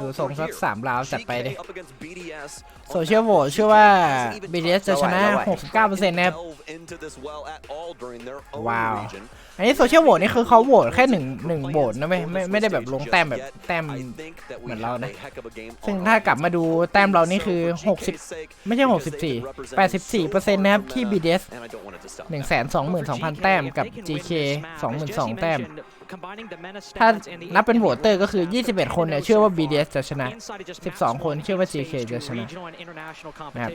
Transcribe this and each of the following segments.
ดูทรงสัก3 ราวจัดไปดิโซเชียลโหวตเชื่อว่า BDS จะชนะ 69% นะครับว้าวอันนี้โซเชียลโหวตนี่คือเขาโหวตแค่หนึ่งโหวตนะไม่ได้แบบลงแต้มแบบแต้มเหมือนเรานะซึ่งถ้ากลับมาดูแต้มเรานี่คือ60ไม่ใช่64 84% นะครับที่ BDS 122,000 แต้มกับ GK 22,000 แต้มถ้านับเป็นโหวตเตอร์ก็คือ21 คนเนี่ยเชื่อว่า BDS จะชนะ12 คนเชื่อว่า GK จะชนะนะครับ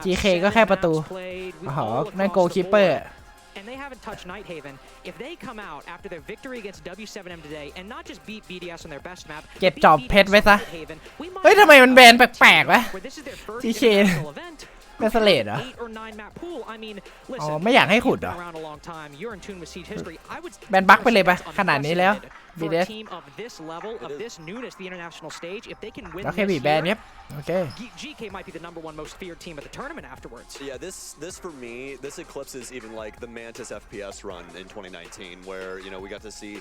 GK ก็แค่ประตูอ๋อนั่นโกลคีปเปอร์And they haven't touched Nighthaven. If they come out after their victory against W7M today and not just beat BDS on their best map, เก็บจอบเพชรไว้ซะเฮ้ยทำไมมันแบนแปลกๆวะ GK เป็นสเลดเหรออ๋อไม่อยากให้ขุดเหรอแบนบั๊กไปเลยปะขนาดนี้แล้วBDS แล้วแค่บีแบนครับโอเค GK might be the #1 most feared team at the tournament afterwards. Yeah, this for me, this eclipses even like the Mantis FPS run in 2019, where we got to see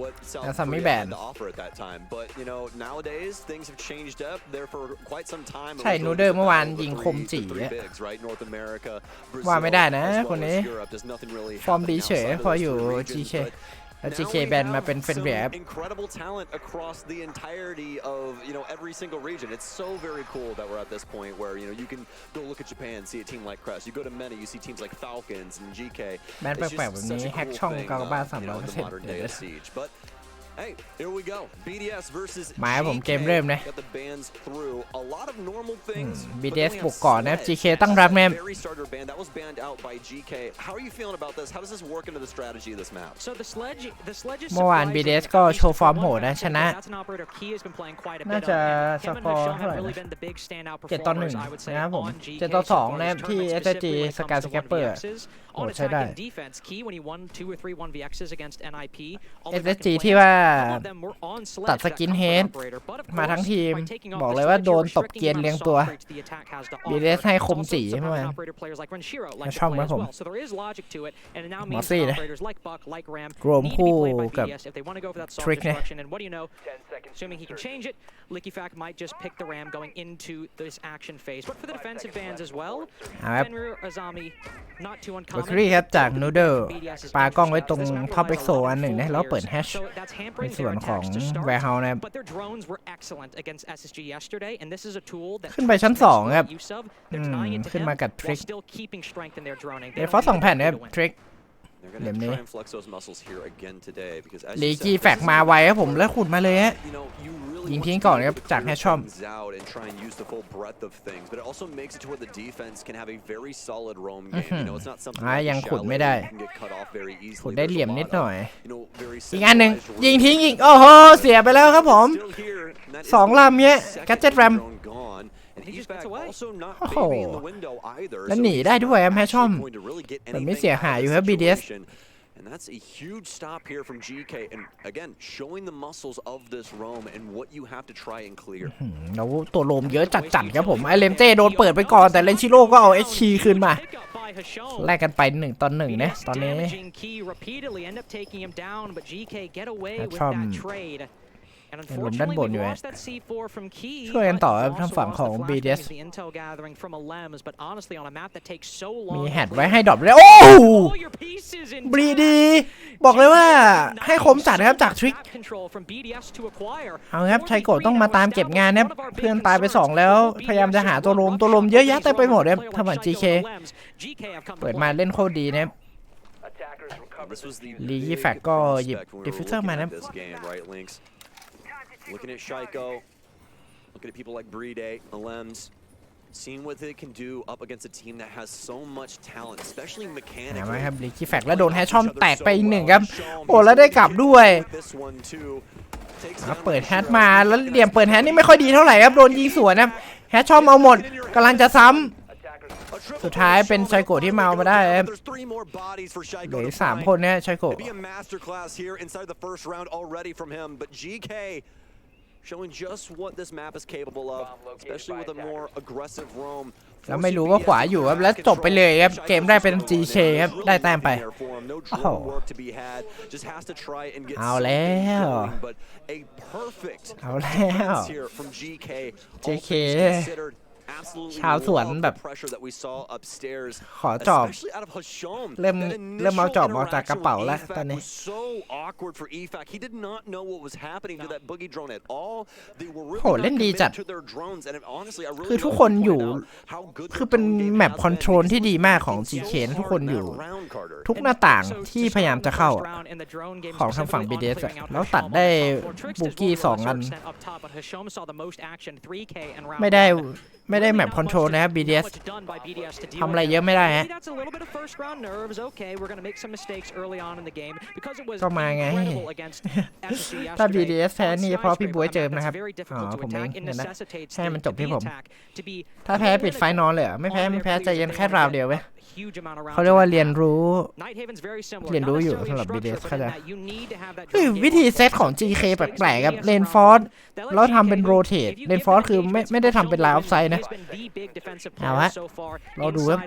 what South Korea had to offer at that time. But nowadays things have changed up. There for quite some time. ใช่นูเดอร์เมื่อวานยิงคมจี๋ว่าไม่ได้นะคนนี้ฟอร์มดีเฉยพออยู่ GKแล้ว GK แบนมาเป็นเฟนเบียร์ incredible talent across the entirety of every single region. It's so very cool that we're at this point where you can go look at Japan, see a team like Crest. You go to MENA, you see teams like Falcons and GK. แบนแปลกๆแบบนี้แฮกช่องกากบ้า300%Hey, here we go. BDS versus หมายผมเกมเริ่มนะ BDS บุกก่อนนะ GK ตั้งรับแม่เมื่อวาน BDS ก็โชว์ฟอร์มโหดนะชนะน่าจะสกอร์เท่าไหร่7-1นะครับผม7-2นะครับที่ SSG สกายสแคปเปอร์โหใช้ได้ SSG ที่ว่าตัดสกินเฮดมาทั้งทีมบอกเลยว่าโดนตบเกียนเลี้ยงตัว BDS ให้คมสีใช่ไหมชอบไหมผมหมอซี่นะรวมคู่กับทริกเนี่ยAssuming he can change it, Likifac might just pick the Ram going into this action phase. But for the defensive bans as well, Fenrir Azami not too uncommon. บัครี่ครับจากนูเดิลปากล้องไว้ตรงท็อปเอ็กโซอันหนึ่งนะแล้วเปิดแฮชในส่วนของแวร์เฮาส์นะครับขึ้นไปชั้น2ครับขึ้นมากับทริกเดฟฟอส2 แผ่นนะครับทริกเหลี่ยมนี้ลีกีแฟกมาไวครับผมแล้วขุดมาเลยฮะยิงทิ้งก่อนครับจากแฮชชอมยังขุดไม่ได้ขุดได้เหลี่ยมนิดหน่อยอีกอันหนึ่งยิงทิ้งอีกโอ้โหเสียไปแล้วครับผม2 ลำเนี้ยกัจเจ็ตแรมโอ้โหแล้วหนีได้ด้วยแฮชชอมแต่ไม่เสียหายอยู่ครับ BDS And that's a huge stop here from GK and again showing the muscles of this roam and what you have to try and clear แล้วตัวโลมเยอะจัดๆครับผมไอเลมเต้โดนเปิดไปก่อนแต่เลนชิโร่ก็เอา HK คืนมาแลกกันไป1-1นะตอนนี้ชอบหลุมด้านบนอยู่ช่วยกันต่อทางฝั่งของ BDS มีแฮดไว้ให้ดรอปเลยโอ้บรีดีบอกเลยว่าให้คมจัดครับจากทริกเอาครับไทโกะต้องมาตามเก็บงานนะเพื่อนตายไป2แล้วพยายามจะหาตัวลมเยอะแยะเต็มไปหมดเลยทางฝั่ง GK เปิดมาเล่นโคตรดีนะลียี่แฟกก็หยิบดิฟฟิวเซอร์มานะLooking at Shaiko, looking at people like Bride, Alems, seeing what they can do up against a team that has so much talent, especially mechanically. มาครับลิกกี้แฟกแล้วโดนแฮชชอมแตกไปอีก1ครับโอ้แล้วได้กลับด้วยเปิดแฮชมาแล้วเหลี่ยมเปิดแฮชนี่ไม่ค่อยดีเท่าไหร่ครับโดนยิงสวนนะแฮชชอมเอาหมดกำลังจะซ้ำสุดท้ายเป็นไชโกะที่มาได้ครับเหลือ3 คนเนี่ยไชโกะ showing just what this map is capable of, especially with a more aggressive roam. แล้วไม่รู้ว่าขวาอยู่ครับแล้วจบไปเลยครับเกมได้เป็น GK ครับได้แต้มไปโอ้โหเอาแล้วเอาแล้ว GK ชาวสวนแบบขอจอบเริ่มเอาจอบออกจากกระเป๋าแล้วตอนนี้โหเล่นดีจัดคือทุกคนอยู่คือเป็นแมปคอนโทรลที่ดีมากของ GK ทุกคนอยู่ทุกหน้าต่างที่พยายามจะเข้าของทางฝั่ง BDS แล้วตัดได้บุกี้2 อันไม่ได้แมปคอนโทรลนะครับ BDS ทำอะไรเยอะไม่ได้ฮะก็มาไงถ้า BDS แพ้นี่เพราะพี่บ๊วยเจิมนะครับอ๋อผมเองนะให้มันจบที่ผมถ้าแพ้ปิดไฟนอนเลยไม่แพ้ใจเย็นแค่ราวเดียวเว้ยเขาเรียกว่าเรียนรู้อยู่สำหรับ BDS เข้าใจวิธีเซตของ GK แปลกๆครับเลนฟอร์สแล้วทำเป็นโรเตทเลนฟอร์สคือไม่ได้ทำเป็นไลน์ออฟไซด์นะเอาฮะเราดูครับ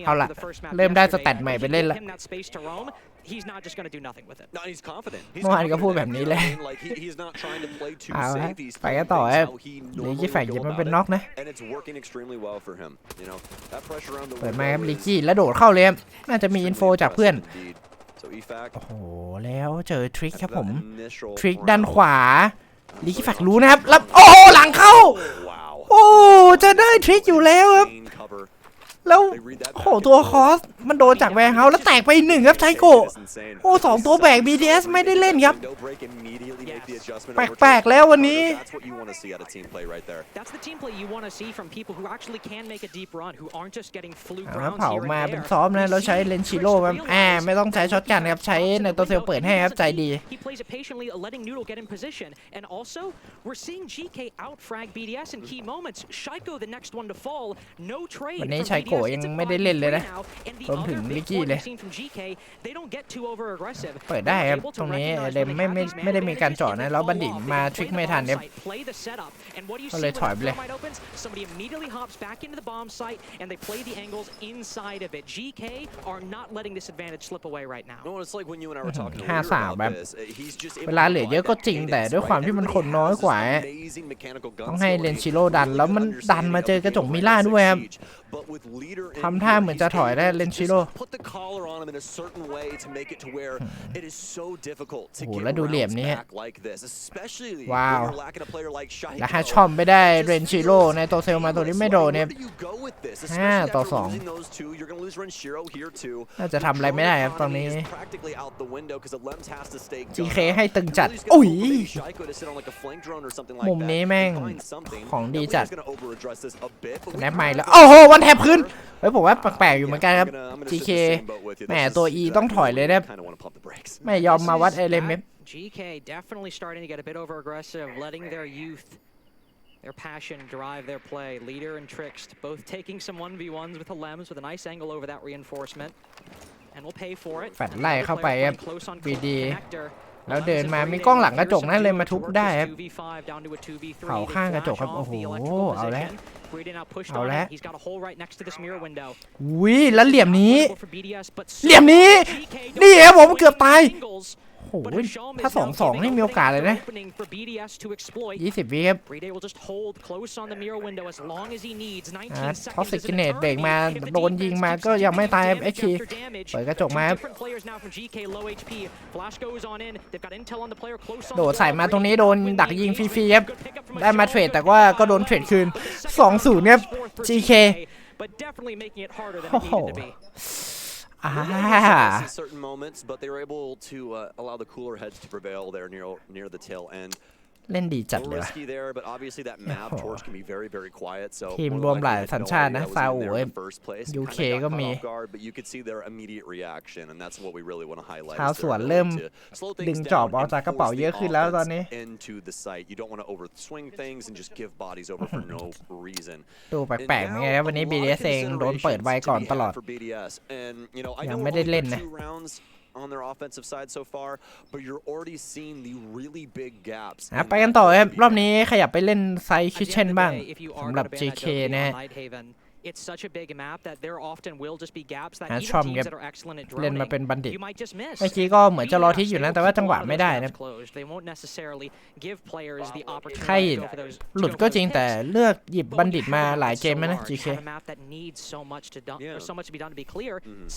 เอาละเริ่มได้สแตทใหม่ไปเล่นละเมื่อวานก็พูดแบบนี้เลยเอาฮะไปกันต่อครับลีกี้แฝงยังมันเป็นน็อกนะเปิดมาครับลีกี้แล้วโดดเข้าเลยครับน่าจะมีอินโฟจากเพื่อนโอ้โหแล้วเจอทริคครับผมทริคด้านขวาลีกี้แฝงรู้นะครับแล้วโอ้โหหลังเข้าโอ้จะได้ทริคอยู่แล้วครับแล้วโหตัวคอสมันโดนจากแวร์เฮาส์แล้วแตกไป1ครับไชโกะโอ้2ตัวแบก BDS ไม่ได้เล่นครับแปลกๆแล้ววันนี้เผามาเป็นซ้อมนะแล้วใช้เลนชิโร่แบบไม่ต้องใช้ช็อตกันครับใช้ในตัวเซลเปิดให้ครับใจดีวันนี้ไชโกะยังไม่ได้เล่นเลยนะรวมถึงลิกกี้เลยเปิดได้ครับตรงนี้เดมไม่ได้มีการเจาะนะแล้วบัณฑิตมาทริกไม่ทันเนี่ยก็เลยถอยไปเลย5-3แบบเวลาเหลือเยอะก็จริงแต่ด้วยความที่มันคนน้อยกว่าต้องให้เลนชิโร่ดันแล้วมันดันมาเจอกระจกมิล่าด้วยครับทำท่าเหมือนจะถอยได้เลนชิโร่โอ้โหแล้วดูเหลี่ยมนี้ว้าวแล้วให้ช่อมไปได้เลนชิโร่ในตัวเซลมาตัวนี้ไม่โดนเนี่ย5-2น่าจะทำอะไรไม่ได้ครับตอนนี้ GK ให้ตึงจัดอุ้ยมุมนี้แม่งของดีจัดแนบใหม่แล้วโอ้โหวันแทบขึ้นเฮ้ยผมว่าแปลกๆอยู่เหมือนกันครับ GK แหมตัว E ต้องถอยเลยนะไม่ยอมมาวัดเอเลเมฟ GK definitely starting to get a bit over aggressive letting their youth their passion drive their play leader and Trickst both taking some 1v1s with the Lems with a nice angle over that reinforcement and we'll pay for it แฟดไล่เข้าไปครับ BD แล้วเดินมามีกล้องหลังกระจกนั่นเลยมาทุบได้ครับเผาข้างกระจกครับโอ้โหเอาแล้วอุ้ยแล้วเหลี่ยมนี้นี่ครับผมเกือบตายโอ้โหถ้า2-2นี่มีโอกาสเลยนะ20 วิครับท็อกซิกเนตเบรกมาโดนยิงมาก็ยังไม่ตายครับเอ็กคีเปิดกระจกมาครับโดดใส่มาตรงนี้โดนดักยิงฟรีๆครับได้มาเทรดแต่ว่าก็โดนเทรดคืน 2-0 ครับ GK โอ้โหcertain moments, but they were able to allow the cooler heads to prevail there near the tail end. เล่นดีจัดเลย ทีมรวมหลายสัญชาตินะซาอุยูเคก็มีชาวสวนเริ่มดึงจอบออกจากกระเป๋าเยอะขึ้นแล้วตอนนี้ดูแปลกๆไงครับวันนี้ BDS เองโดนเปิดไวก่อนตลอดยังไม่ได้เล่นนะ on their offensive side so far, but you're already seeing the really big gaps. ไปกันต่อครับรอบนี้ขยับไปเล่นไซส์คิทเช่นบ้างสำหรับ JK นะฮะ It's such a big map that there often will just be gaps that ชอบ even teams that are excellent at เล่น droning มาเป็นบัณฑิต you might just miss. เมื่อกี้ก็เหมือนจะรอทิกอยู่นะแต่ว่าจังหวะไม่ได้นะ They won't necessarily give players the ใคร opportunity to go for those หลุดก็จริงแต่เลือกหยิบบัณฑิตมาหลายเกมแล้วนะ GK a map that needs so much to done or so much to be done to be clear.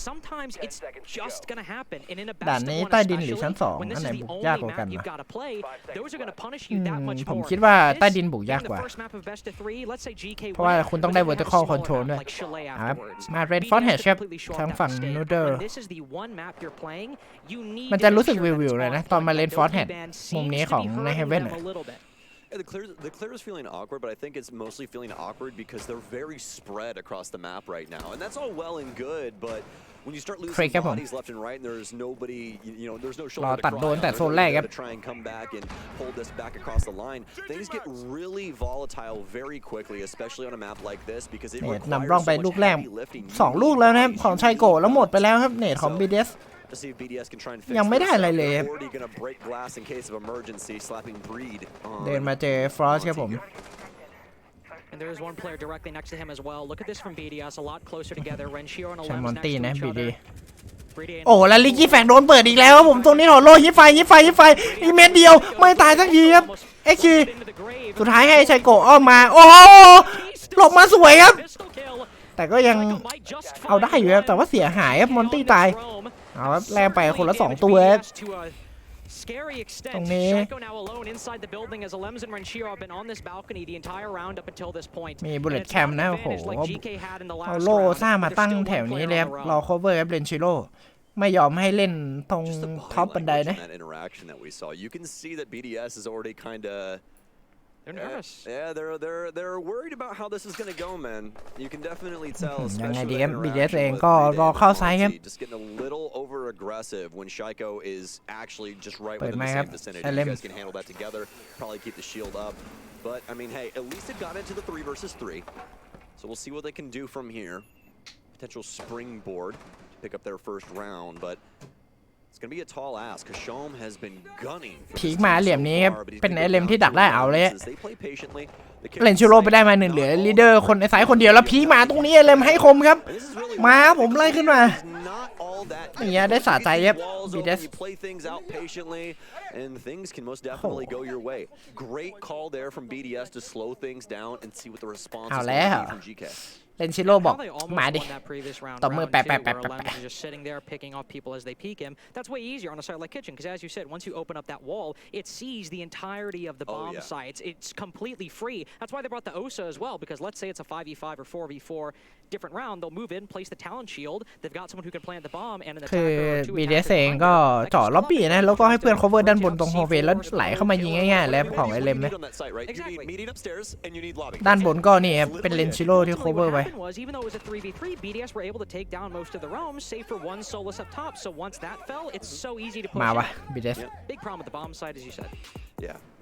Sometimes it's just gonna happen and in a ด่าน best of นี้ one ใต้ดินหรือชั้น especially 2 when อั this นไหน is the บุก only ยากกว่ากัน map วะ you've got to play, those are gonna punish you that much ผม more. คิดว่าใต้ดินบุกยาก In กว่า the first map of best of 3, let's say GK เพราะว่าคุณต้องได้ win, but then vertical have a smaller control map ด้วย like Chalet ครับ afterwards. มา Rainforest ครับ completely short ทาง that ฝั่ง mistake. นูเดอร์ When this is the one map you're playing, you need มัน to จะ make รู้สึก sure that วิวๆเลยนะ ตอนมา Rainforest มุมนี้ของ ใน Heaven อะ Yeah, the clear is feeling awkward, but I think it's mostly feeling awkward because they're very spread across the map right now, and that's all well and good, but when you start losing bodies left and right, and there's nobody, you know, there's no shoulder to cry on, there's nobody to try and come back and hold this back across the line. Things get really volatile very quickly, especially on a map like this, because it นำร่อง requires ไป so ลู much กแรก heavy lifting. 2 ลูกแล้วนะครับของชัยโกะแล้วหมดไปแล้วครับเนตของ BDS To see if BDS can try and fix ยังไม่ได้ this อะไร up. เลย They're ครับ already gonna break glass in case of emergency, slapping Breed on เดินมาเจอ Frost ครับผม And there is one player directly next to him as well. Look at this from BDS, a lot closer together. Renshiro and ชา Alems มอน next ตี้ to นะ each BD other. Breedy โอ้แล้วลิกกี้แฟกโดนเปิดอีกแล้วครับผมตรงนี้ถอดโล่ฮิปไฟอีกเม็ดเดียวไม่ตายสักทีครับเอ็กคีสุดท้ายให้ชัยโกะอ้อมมาโอ้โหหลบมาสวยครับ pistol kill. แต่ก็ยัง Psycho might just เอาได้อยู่ครับแต่ว่าเสียหายครับมอนตี้ตายเอาครับแรงไปคนละ2ตัวครับ Scary extent. ตรงนี้ Shaiko now alone inside the building as Alems and Renshiro have been on this balcony the entire round up until this point. มี And bullet it's cam not an นะโอ้โห advantage like GK had in the เอา last โล่ round. สร้างมา There's ตั้ง still แถว one นี้ player เลยค on รับ the รอ round. cover ครับเรนชิโร่ไม่ยอมให้เล่นตรง Just the ท็อป body บันได language นะ in that interaction that we saw. You can see that BDS is already kind of. They're nervous. Yeah, they're worried about how this is gonna go, man. You can definitely tell, ยังไง especially ดี with ครับ that BDS interaction เอง with ก็ Breed รอ and เข้าซ้ายครับ Monty, just getting a little over aggressive when Shaiko is actually just right เปิด within ไม the ค์ครับ same vicinity. เอเล You ม guys can handle that together. Probably keep the shield up, but I mean, hey, at least it got into the 3 versus 3. So we'll see what they can do from here. Potential springboard to pick up their first round, but. It's gonna be a tall ask. Kashom has been gunning. พีคมาเหลี่ยมนี้ครับเป็นไอเลมที่ดักได้เอาเลย They play patiently. เล่นชิโร่ไปได้มา1เหลือลีดเดอร์คนในสายคนเดียวแล้วพีคมาตรงนี้ไอเลมให้คมครับมาผมไล่ขึ้นมาอย่างเงี้ยได้สะใจครับ BDS Play things out patiently, and things can most definitely go your way. Great call there from BDS to slow things down and see what the response is going to be from GK. เล่นชิโร่บอก How they almost มาดิ won that previous round, ตบมือ round แปะ two, แปะ where แปะ Alems is just sitting there picking off people as they peek him. That's way easier on a site like Kitchen, because as you said, once you open up that wall, it sees the entirety of the bomb sites. It's completely free. That's why they brought the OSA as well, because let's say it's a 5v5 or 4v4 different round, they'll move in, place the talent shield. They've got someone who can plant the bomb and an คือ attacker or two BDS attackers เอง behind ก็ them. That เจาะ can ล็อบบี้ slow นะ up แล้วก็ให้ things. เพื่อน cover ด้านบน Watch ตรง out, โฮเว C4 แล้ว just ไหลเข้ามายิงง่ายๆแล้วของไอเลม You นะ need on that site, right? You need meeting upstairs and you need lobby. ด้านบนก็นี่ครับเป็นเลนชิโร่ที่ Ultimately, cover what ไป happened was, even though it was a 3v3, BDS were able to take down most of the roams, save for one Solus up top. So once that fell, it's so easy to push มาวะ in. BDS Big problem with the bomb side, as you said.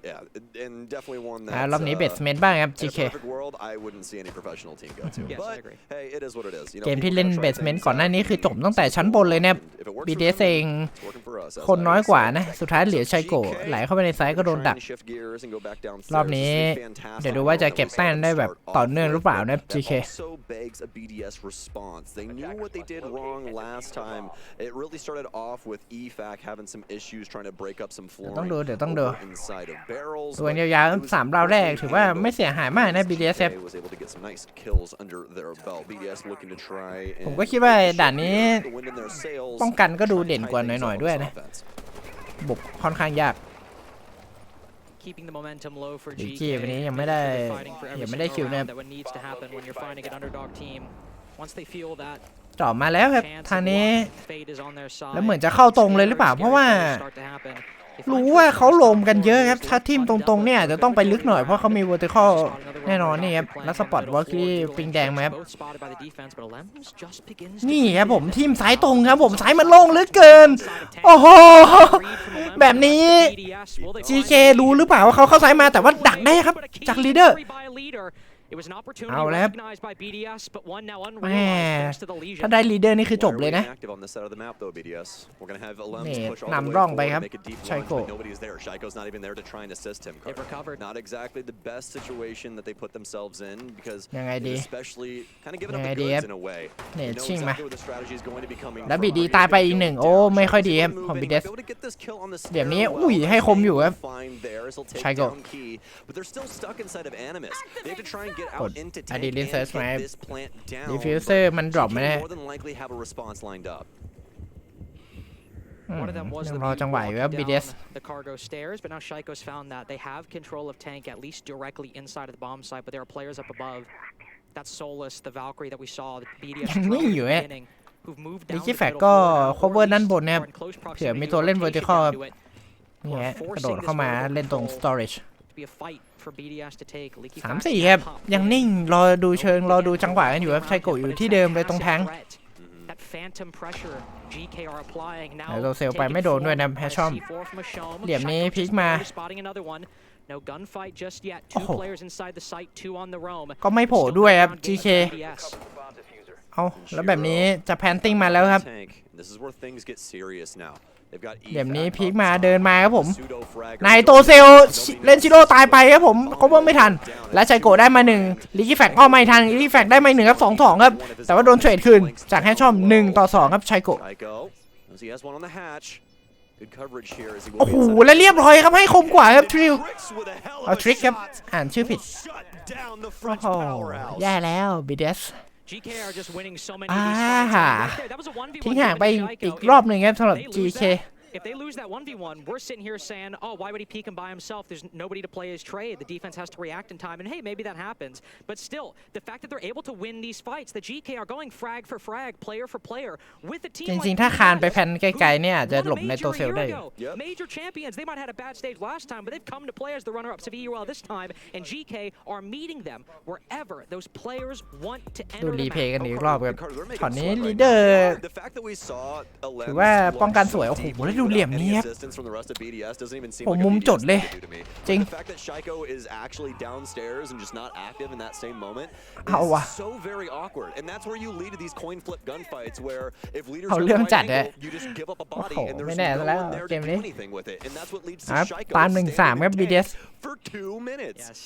Yeah, and definitely one that. รอบนี้เบสเมนต์บ้างครับ In a GK perfect world, I wouldn't see any professional team go to. Yes, I But agree. hey, it is what it is. You know, เกมที่ people เล่น gotta เบ try สเมนต์ things ก่อนหน้านี้คือจบตั้งแต่ชั้นบนเลยนะครับ If it works for BDS them, เอง it's working for us, as คนน้อย I กว่า said. นะสุดท้ายเหลือชัยโกะไหลเข้าไปในซ้ายก็โดนดัก Trying to shift gears and go back downstairs. รอบนี้ This is a fantastic เดี๋ยวดูว่าจะเก็บแต้มได้แบบต่อเนื่องหรือเปล่านะ That GK also begs a BDS response. They knew what they did wrong last time. It really started off with EFAC having some issues trying to break up some เดี๋ยว flooring ต้องดูเดี๋ยวต้องดู over inside of barrels. ตัว but ยาว it was ๆ3ราวแรกถือว่าไม่เสียหายมากนะ BDS ครับ GK was able to get some nice kills under their belt. BDS looking to try ผมก็คิดว่าด่านนี้ the wind in their sails. ป้องกันก็ดูเด่นกว่า Try things หน่อย up ๆด้วย on นะ offense. บุกค่อนข้างยาก Keeping the momentum low for ดี GK. จีวันนี้ยังไม่ได้ Fighting for ยั every งไม่ได้ single คิวนะ round that what needs to happen when you're fighting an underdog team. Once they feel that จ่อมาแล้วครับ chance ทาง of นี้ luck, fate is on their side. แล้วเหมือนจะเข้าตรงเลยหรือเปล่า เพราะว่า Start to happen. รู้ว่าเขาลมกันเยอะครับถ้าทิมตรงๆเนี่ยจะต้องไปลึกหน่อยเพราะเขามี vertical แน่นอนนี่ครับแล้วสปอตวอลกี้ปิงแดงมาครับนี่ครับผมทีมสายตรงครับผมสายมันโล่งเหลือเกินโอ้โหแบบนี้ GK รู้หรือเปล่าว่าเขาเข้าสายมาแต่ว่าดักได้ครับจากลีดเดอร์ It was an opportunity เอาแล้ว recognized by BDS, but one now แม่ unrealized thanks to the lesion. ถ้าได้ลีดเดอร์นี่คือจบเลยนะ Active on this side of the map though, BDS. We're gonna have Alems นี่ push all นำ the way ร่องไป forward ครับ and make a deep ชัย lunge, โกะ but nobody's there. Shaiko's not even there to try and assist him. They've recovered. Not exactly the best situation that they put themselves in because ยังไงดี especially kind of giving ยั up งไง the ดีครับ goods in a way. เน They ต know ชิ่งมา exactly what the strategy is going to be coming แล้ว from. บีดี Here's ตายไป gonna อีก go หนึ่ง down. โอ้ไม่ค่อยดีครับ Shaiko ของ moving, บีเดส able to get this kill on the เดี๋ยวนี้ stairwell. อุ้ยให้คมอยู่ครับ Find theirs, he'll take Shaiko down Key, but they're still stuck inside of Animus. They have to try and get ก out ด into อดี tank ลิน and เซิร์ชมา get this plant down. ดีฟิวเซอร์มันดรอปไหม GK เนี่ย more than likely have a response lined up. One of them was ยัง the รอ beauty จังหวะอยู่ครับ walking BDS down the cargo stairs, but now Shaiko's found that they have control of tank at least directly inside of the bomb site, but there are players up above. That's Solus, the Valkyrie that we saw, the BDS ยังนิ่งอยู่ at the ฮะ beginning, who've moved ลิ down กี้ the แฟก middle ก็ floor now, or cover at ด้าน least บนนะครับ are in close เผื่อ proximity มี to ตัวเล่น rotation vertical ครับ down to it. นี่ฮะกระโดดเข้ามาเล่นตรง storage To be a fight for BDS to take. Leaky 3-4 Facts ครับ top ยังนิ่งรอดูเชิงรอดูจังหวะกันอยู่ครับชัยโกะอยู่ที่เดิมเลยตรงแทง That phantom pressure GK are applying now. แล้วโดนเซลไปไม่โดนด้วยนะแพชชั่ม เหลี่ยมนี้พลิกมา Spotting another one. No gunfight just yet. โอ้ Two โห players inside the site, two on the roam. ก็ไม่โผล่ด้วยครับ Still GK down game for BDS. เอาแล้วแบบนี้จะแพนติ้งมาแล้วครับ Tank. This is where things get serious now. They've got เหลี่ยม Efak นี้ up พลิกมา top. เดินมาครับผม Pseudo fragger นายโตเซลเล่นชิโร่ตายไปครับผมเขาว่าไม่ทัน และชัยโกะได้มาหนึ่งลิกี้แฟกก็ไม่ทันลิกี้แฟกได้มาหนึ่งครับ2-2ครับแต่ว่าโดนเทรดคืนจากแฮชชอม1-2ครับชัยโกะ Shaiko, as he has one on the hatch. Good coverage here as he will โอ้ be โห inside. และเรียบร้อยครับให้คมกว่าครับทริว Tricks with a hell of เอา a ทริกครับ shot. อ่านชื่อผิด Shut down the โอ้ French โห powerhouse. แย่แล้วบีเดส GK are just winning so many อ่า of these fights. Right there, that was a 1v1 ทิ้งห่างไป given to อีก Shaiko. รอบหนึ่งครับสำหรับ If they lose GK that- If they lose that 1v1, we're sitting here saying, oh, why would he peek him by himself? There's nobody to play his trade. The defense has to react in time. And hey, maybe that happens. But still, the fact that they're able to win these fights, the GK are going frag for frag, player for player, with a team จ like ริงๆถ้าคานไป BDS, แพนไกลๆเนี่ยอาจจะ who หลบ won a ใน major ตัว a เซล year ได้อยู่ ago. Yep. Major champions. They might have had a bad stage last time, but they've come to play as the runner-ups of EUL this time, and GK are meeting them wherever those players want to ดู enter รี the เพย์ map. กันอีกรอบครับ Carter, they're making ช็อตนี้ sweat ลี right เดอ now. ร์ The fact that we saw Alems ถือว่าป้องกันสวย so โอ้โห deeply แล้วดูเหลี่ยม without นี้ any ครับ assistance from the rest of BDS doesn't even seem ผม like a มุม BDS จดเลย thing to do to me. จริง The fact that Shaiko is actually downstairs and just not active in that same moment เอาว่ะ is so very awkward. And that's where you lead to these coin flip gunfights where if leaders เอา are เรื่อง right จัด angle, ฮะ you just give up a โอ้ body โห and ไม่ there's แน่ no แล้ว one there เก to ม do นี้ anything with it. And that's what leads ครับ to Shaiko ตาม 1-3 standing ครับ in BDS tank for 2 minutes. Yes.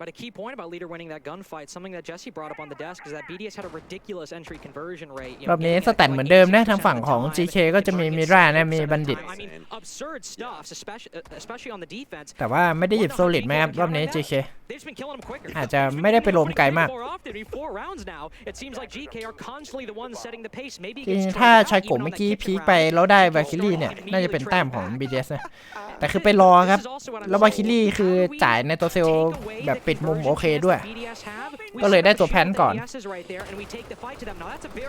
But a key point about Leader winning that gunfight, something that Jesse brought up on the desk, is that BDS had a ridiculous entry conversion rate. รอบนี้สแตทเหมือนเดิมนะทางฝั่งของ GK ก็จะมีมิรานะมีบัณฑิต I mean, absurd stuff, especially on the defense. แต่ว่าไม่ได้หยิบโซลิดไหมครับรอบนี้ GK They've just been killing them quicker. อาจจะไม่ได้ไปล้มไกลมาก More often, I mean, 4 rounds now. It seems like GK are constantly the ones setting the pace. Maybe จริง against ถ้า Trey ชัย Out, โกะ even on เมื่อ that กี้ kitchen พีคไป round. แล้วได้วาคิลี่เนี่ยน่าจะเป็นแต้มของ BDS นะแต่คือไปรอครับ แล้ววาคิลี่คือจ่ายในตัวเซลแบบปิดมุมโอเคด้วย ก็เลยได้ตัวแพนก่อน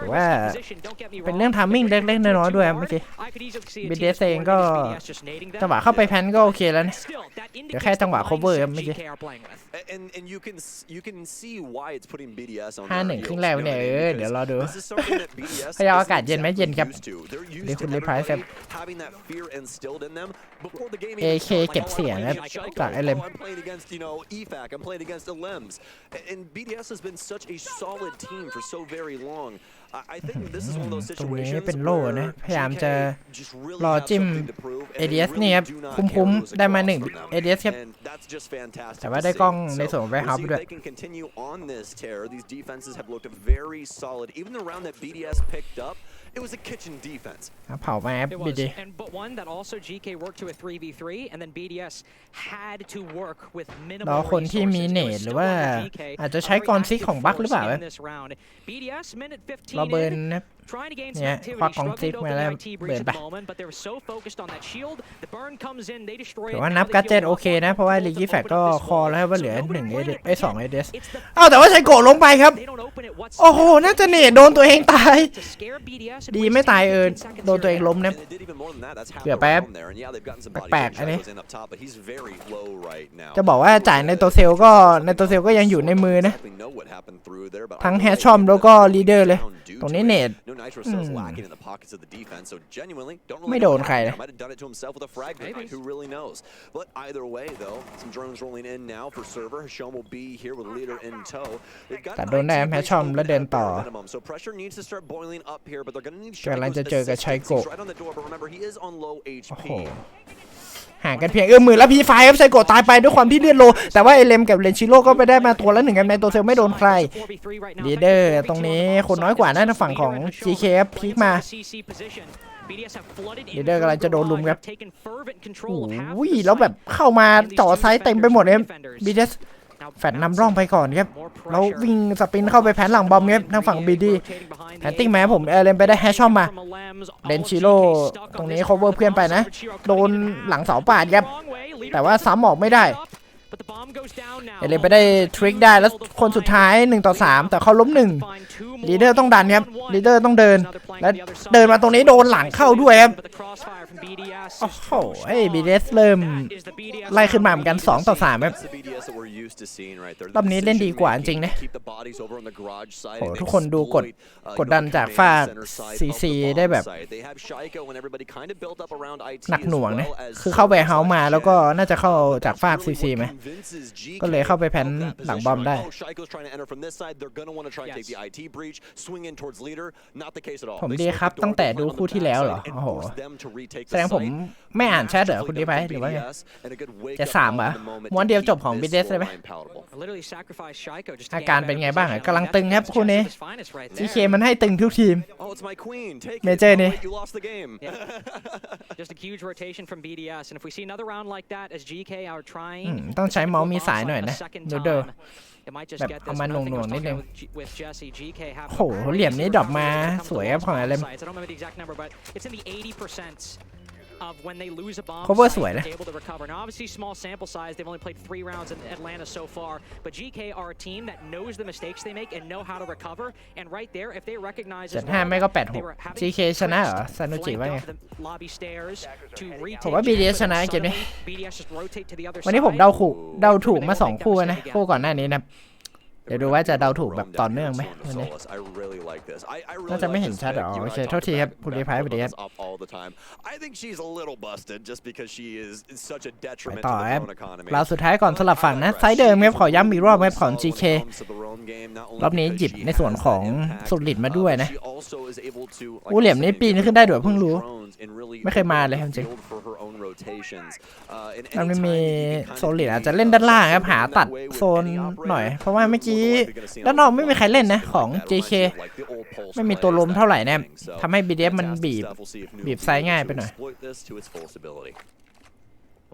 ถือว่าเป็นเรื่องทามมิ่งเล็กๆน้อยๆด้วยครับเมื่อกี้ BDS เองก็จังหวะเข้าไปแพนก็โอเคแล้วนะเดี๋ยวแค่จังหวะ cover ครับเมื่อกี้ And you can see why it's putting BDS on 5-1 their ครึ่ง heels, แรก you know เนี่ย what I mean? เดี๋ยวรอดู This is something that BDS พยายามอากาศเย็นไหม isn't เย็นครับ used to. They're เดี๋ยว used คุณ to รีไพรส์ครับ having that fear instilled in them before the game AK even starts. เก็บเสียงครับ Shaiko, จาก LM I'm playing against, you know, Efak, I'm playing against Alems. And BDS has been such a solid team for so very long. I think this is one of those ตรงนี้ situations เป็นโล่นะ where พยายามจะ GK just really รอ have จิ้ม something to prove, and they ADS นี่ really ครับ do not คุ้ม care who's ๆได้มา across 1 from them. ADS ครับ And that's just fantastic แต่ว่า to ได้ see. กล้องใน So ส่วนของ we'll Red Hub see ด้วย if they can continue on this tear. These defenses have looked very solid. Even the round that BDS picked up, it was a kitchen defense. เผามาครับ It บี was, ดี but one that also GK worked to a 3v3, and then BDS had to work with รอ minimal คนที่มี resources. เน It ต was หรือ still ว่า under GK, อาจจะ a ใช้ very กอนซิก active ของบัคหรือเปล่า force ครับ in this round. BDS minute รอ 15 เบิร์น in, นะ trying to gain เนี่ some ย activity, ควักกอง struggling ซิก to มา open แล้ว the IT เบิ breach ร์น at ไป the moment, but they were so focused on that shield. The burn comes in, they destroy แต่ it. ว่า Now นับ they การ์ feel เจ็ต a โอ lot เค more นะ เพราะว่า comfortable ลี to กี้แฟก open ก็ up this คอ wall. แล้วให้ว่าเหลือ So nobody 1 played it. เอส Again, 2 ADS it's the อ้าวแต่ว่าชัยโกะลงไปครับ they don't open it โอ้โห whatsoever. น่าจะเนตโดนตัวเองตาย To scare BDS and ดี waste ไม่ตาย 10 โดน seconds ตัวเอง here. ล้มนะ And it did even more than that. That's half เกือบ the แป๊บ round there. And yeah, they've gotten some body แปลก shot. ๆอันนี้ Shaiko's in up top, but he's very low right now. จะบอกว่าจ่ายในตัวเซลก็ในตัวเซลก็ยังอยู่ในมือนะ Exactly know what happened through there, but ทั้ง either แฮช way, ชอมแล้วก็ลีดเดอร์เลย down do ตรง to นี้ it. เนต No nitro cells lacking in the pockets of the defense, so genuinely don't really ไม่ know โดน what ใคร happened นะ there. Might have done it to himself with a frag grenade. Who really knows? But either way, though, some drones rolling in now for server. Hashom will be here with leader in tow. They've got แต่ an โดนได้ IT แฮช breach ชอม open แล้วเดิน at ต่อ bare minimum, so pressure needs to start boiling up here, but they're going to need กำลัง Shaiko's จะเจอกับ assistance. ไชโกะ He's right on the door, but remember he is on low โอ้โห HP. ห่างกันเพียงมือแล้วพีไฟครับไซโกะตายไปด้วยความที่เลือดโลแต่ว่าเอเลมกับเลนชิโร่ก็ไปได้มาตัวละ1ครับในตัวเซลไม่โดนใครลีดเดอร์ตรงนี้คนน้อยกว่านะทางฝั่งของ GK ครับพลิกมาลีดเดอร์กำลังจะโดนลุมครับโอ้ยแล้วแบบเข้ามาจ่อไซส์เต็มไปหมดเลยบีเดสแฟดนำร่องไปก่อนครับแล้ววิ่งสปินเข้าไปแผนหลังบอมครับทางฝั่งบีดีแพนติ้งแม้ผมเอเลมไปได้แฮชช่อมมาเลนชิโร่ตรงนี้ cover เพื่อนไปนะโดนหลังเสาปาดครับแต่ว่าซ้ำออกไม่ได้เอเลมไปได้ทริกได้แล้วคนสุดท้าย1 ต่อ 3แต่เขาล้ม1ลีดเดอร์ต้องดันครับลีดเดอร์ต้องเดินและเดินมาตรงนี้โดนหลังเข้าด้วยครับโอ้โหไอ้บีเดสเริ่มไล่ขึ้นมาเหมือนกัน2 ต่อ 3ครับรอบนี้เล่นดีกว่าจริงนะโอ้ทุกคนดูกดดันจากฝ้าซีได้แบบหนักหน่วงนะคือเข้าไปเฮามาแล้วก็น่าจะเข้าจากฝ้าซีไหมก็เลยเข้าไปแพนหลังบอมได้ผมดีครับตั้งแต่ดูคู่ที่แล้วเหรอโอ้โหแสดงผมไม่อ่านแชทเหรอคุณดีไปหรือว่าไงจะ3เหรอม้วนเดียวจบของบีเดสเลยไหมอาการเป็นไงบ้างกำลังตึงครับคู่นี้ GK มันให้ตึงทุกทีมเมเจอร์นี่ Just a huge rotation from BDS, and if we see another round like that as GK are trying ต้องใช้เมาส์มีสายหน่อยนะนูเดิล it might just แบบ get เอา this. มา But ห I think น่ว I ง was ๆนิดนึง talking with Jesse. GK have โหเหลี่ยมนี้ดรอปมาสวยครับของอะไร I don't remember the exact number, but it's in the 80% of when they lose a bomb Cover site, สวยนะ they're able to recover. Now, obviously, small sample size. They've only played 3 rounds in Atlanta so far, but GK are a team that knows the mistakes they make and know how to recover. And right there, if they recognize as 75 well ไม่ก็ that they were 86 having GK ชนะเหรอซานุจิ flanked ว่าไง up the lobby stairs to retake ผมว่า BDS ชนะ Jack, เกมนี้ suddenly BDS just rotate to the other วันนี้ผม side. เดาถูกมา2คู่นะคู่ก่อนหน้านี้นะเดี๋ยวดูว่าจะเดาถูกแบบต่อเนื่องไหมวันนี้น่าจะไม่เห็นชัดหรอโอเคโทษทีครับคุณดีพายสวัสดีครับไปต่อครับเราสุดท้ายก่อนสลับฝั่งนะไซด์เดิมครับขอย้ำอีกรอบครับของ GK รอบนี้หยิบในส่วนของสุดลิดมาด้วยนะอู้เหลี่ยมนี้ปีนขึ้นได้ด้วยเพิ่งรู้ไม่เคยมาเลยจริงมันไม่มีโซลิดอาจจะเล่นด้านล่างครับหาตัดโซนหน่อยเพราะว่าเมื่อกี้ด้านนอกไม่มีใครเล่นนะของ JK ไม่มีตัวล้มเท่าไหร่นะทำให้ BDS มันบีบไซส์ง่ายไปหน่อย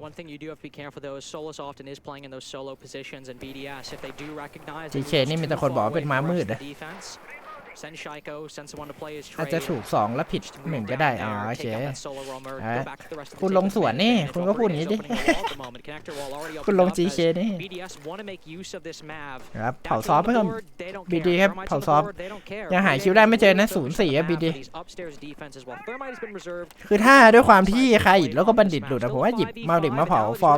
One thing you do have to be careful though is Solus often is playing in those solo positions, and BDS if they do recognize GK นี่มีแต่คนบอกว่าเป็นม้ามืดนะ send Shaiko, send someone to play his อาจ trade. จะถูก2แล้วผิด1ก็ได้อ๋อโอเคคุณลงสวนนี่คุณก็พูดอย่างนี้ดิคุณลง GK นี่ครับเผาซอฟเพิ่ม BD ครับเผาซอฟยังหาคิวได้ไม่เจอนะ0-4ครับ BD คือถ้าด้วยความที่ใครแล้วก็บัณฑิตหลุดนะผมว่าหยิบมาดิมาเผาฟอ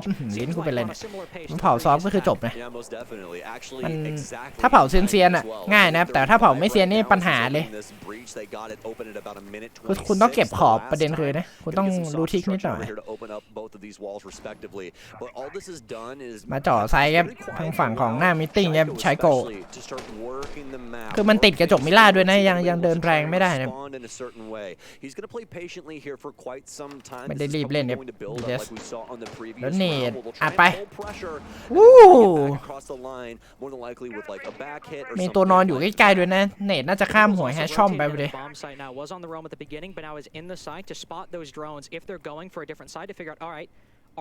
ฟลิ้นกูเป็นไรเนี่ยมันเผาซอฟก็คือจบนะมันถ้าเผาเซียนๆอ่ะง่ายนะแต่ถ้าเผาไม่เซียนนี่ปัญหาเลยคุณต้องเก็บขอบประเด็นคือนะคุณต้องรู้ทิกนิดหน่อยมาจ่อไซครับทางฝั่งของหน้ามิทติ้งครับใช้โกคือมันติดกระจกมิล่าด้วยนะยังเดินแรงไม่ได้นะไม่ได้รีบเล่นครับแล้วเนตอัดไปวู้มีตัวนอนอยู่ใกล้ๆด้วยนะเนตน่าจะข้ามหัวแฮชช่อมไปเลย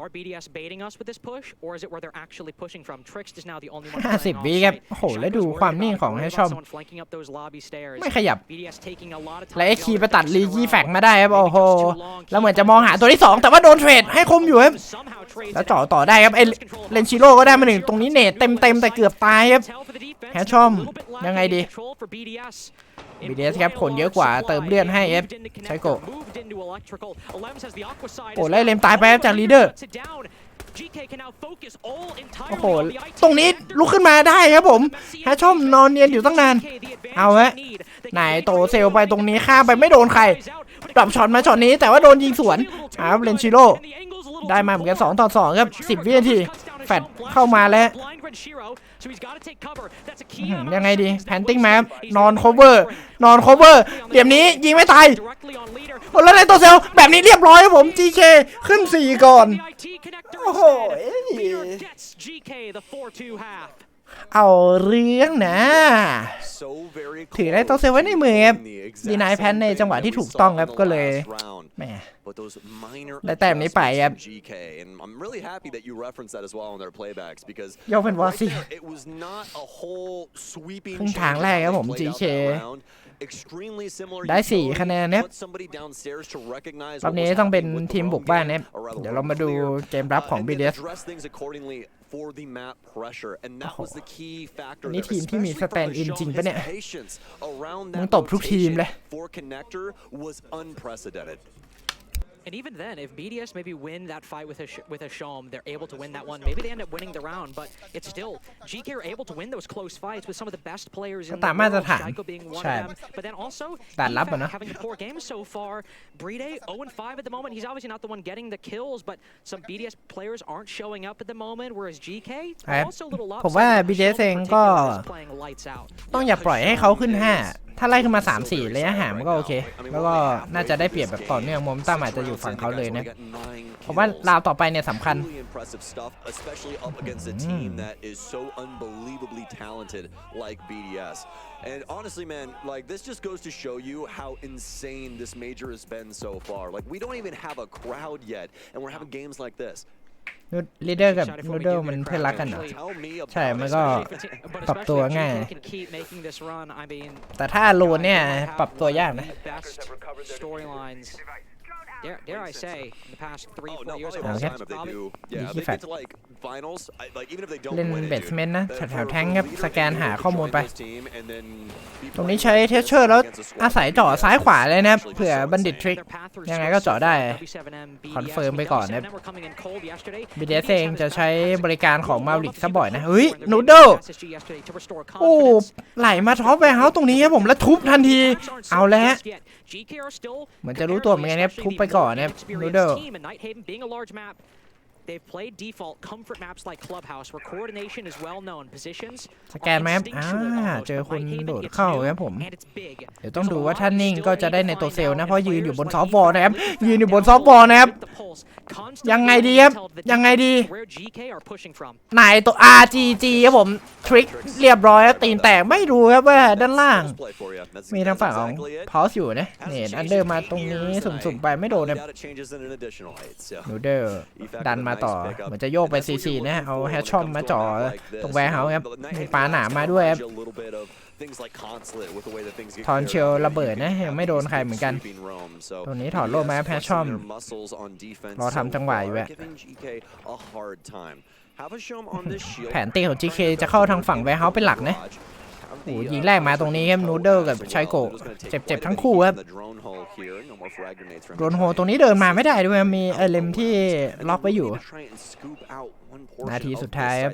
Are BDS baiting us with this push, or is it where they're actually pushing from? Trickst is now the only one playing 50 วิครับโอ้โหแล้วดูความนิ่งของแฮชช่อมไม่ขยับและเอ็กคีไปตัดลีกี้แฟกมาได้ครับโอ้โหแล้วเหมือนจะมองหาตัวที่2แต่ว่าโดนเทรดให้คมอยู่ครับแล้วจ่อต่อได้ครับเลนชิโร่ก็ได้มา1ตรงนี้เนตเต็มแต่เกือบตายครับแฮชช่อมยังไงดีBDS ครับผลเยอะกว่าเติมเลือดให้ใช้โกโอ้ไล่เลมตายไปครับจากลีดเดอร์ โอ้โหตรงนี้ลุกขึ้นมาได้ครับผมแฮชชอมนอนเนียนอยู่ตั้งนานเอาฮะไหนโตเซลไปตรงนี้ข้ามไปไม่โดนใครดรอปช็อตมาช็อตนี้แต่ว่าโดนยิงสวนครับเลนชิโร่ได้มาเหมือนกัน2 ต่อ 2ครับ10 วินาทีแฟดเข้ามาแล้วยังไงดีแพนติ้งแมปนอนโคเวอร์เหลี่ยมนี้ยิงไม่ตายแล้วในตัวเซลแบบนี้เรียบร้อยครับผม GK ขึ้น4ก่อนโอ้โหเอาเรื่องนะถือได้ตัวเซลไว้ในมือครับดีนายแพนในจังหวะที่ถูกต้องครับก็เลยแหมได้แต้มนี้ไปครับยกเป็นวอซี่ครึ่งทางแรกครับผม GK ได้4 คะแนนนะครับรอบนี้ต้องเป็นทีมบุกบ้านนะครับเดี๋ยวเรามาดูเกมรับของ BDS นี่ทีมที่มีสแตนด์อินจริงปะเนี่ยมึงตบทุกทีมเลย And even then, if BDS maybe win that fight with a Shom, they're able to win that one. Maybe they end up winning the round, but it's still GK are able to win those close fights with some of the best players in the world. Jaiko being one of them, but then also Defect having a poor game so far. Bride 0-5 at the moment. He's obviously not the one getting the kills, but some BDS players aren't showing up at the moment. Whereas GK also a little upset. ผมว่า BDS เองก็ต้องอย่าปล่อยให้เขาขึ้น5ถ้าไล่ขึ้นมา 3-4 ระยะห่างมันก็โอเคแล้วก็น่าจะได้เปรียบแบบต่อเนื่องโมเมนตัมอาจจะอยู่ฝั่งเขาเลยนะผมว่าราวต่อไปเนี่ยสำคัญAnd honestly, man, like this just goes to show you how insane this major has been so far. Like we don't even have a crowd yet, and we're having games like this. ลีดเดอร์กับนูโดมันเพื่อนรักกันเหรอใช่มันก็ปรับตัวง่ายแต่ถ้าโลนเนี่ยปรับตัวยากนะ Dare I say, in the past 3-4 years, ที่แฟดเล่นเบสเมนต์นะแถวแท้งครับสแกนหาข้อมูลไปตรงนี้ใช้เทสเชอร์แล้วอาศัยเจาะซ้ายขวาเลยนะเผื่อบัณฑิตทริกยังไงก็เจาะได้คอนเฟิร์มไปก่อนนะBDS เองจะใช้บริการของมาวิกซะบ่อยนะเฮ้ยนูโดโอ้ไหลมาท็อปแวร์เฮาส์ตรงนี้ครับผมแล้วทุบทันทีเอาแล้วเหมือนจะรู้ตัวเหมือนกันครับทุบไปก่อนนะครับนูโดThey've played default comfort maps like Clubhouse, where coordination is well known. Positions สแกนไหมเจอคนโดดเข้าครับผมเดี๋ยวต้องดูว่าท่านนิ่งก็จะได้ในตัวเซลนะเพราะยืนอยู่บนซอฟต์บอลนะครับยืนอยู่บนซอฟต์บอลนะครับยังไงดีครับยังไงดีไหนตัว RGG ครับผมทริกเรียบร้อยแล้วตีนแตกไม่รู้ครับว่าด้านล่างมีทางฝั่งของพอสอยู่นะเนี่ยอันเดอร์มาตรงนี้สุ่มๆไปไม่โดนนะนูเดอร์ดันมาต่อเหมือนจะโยกไปซีนะเอาแฮชชอมมาจ่อตรงแวร์เฮาส์ครับมีปลาหนามมาด้วยครับทอนเชลระเบิดนะยังไม่โดนใครเหมือนกันตัวนี้ถอดโล่มาแฮชชอมรอทำจังหวะอยู่อะแผนตีของ GK จะเข้าทางฝั่งแวร์เฮาส์เป็นหลักนะโอ้ยิงแรกมาตรงนี้ครับนูเดิลกับชัยโกะเจ็บทั้งคู่ครับโดนโฮตรงนี้เดินมาไม่ได้ด้วยมีเอเลมที่ล็อกไว้อยู่นาทีสุดท้ายครับ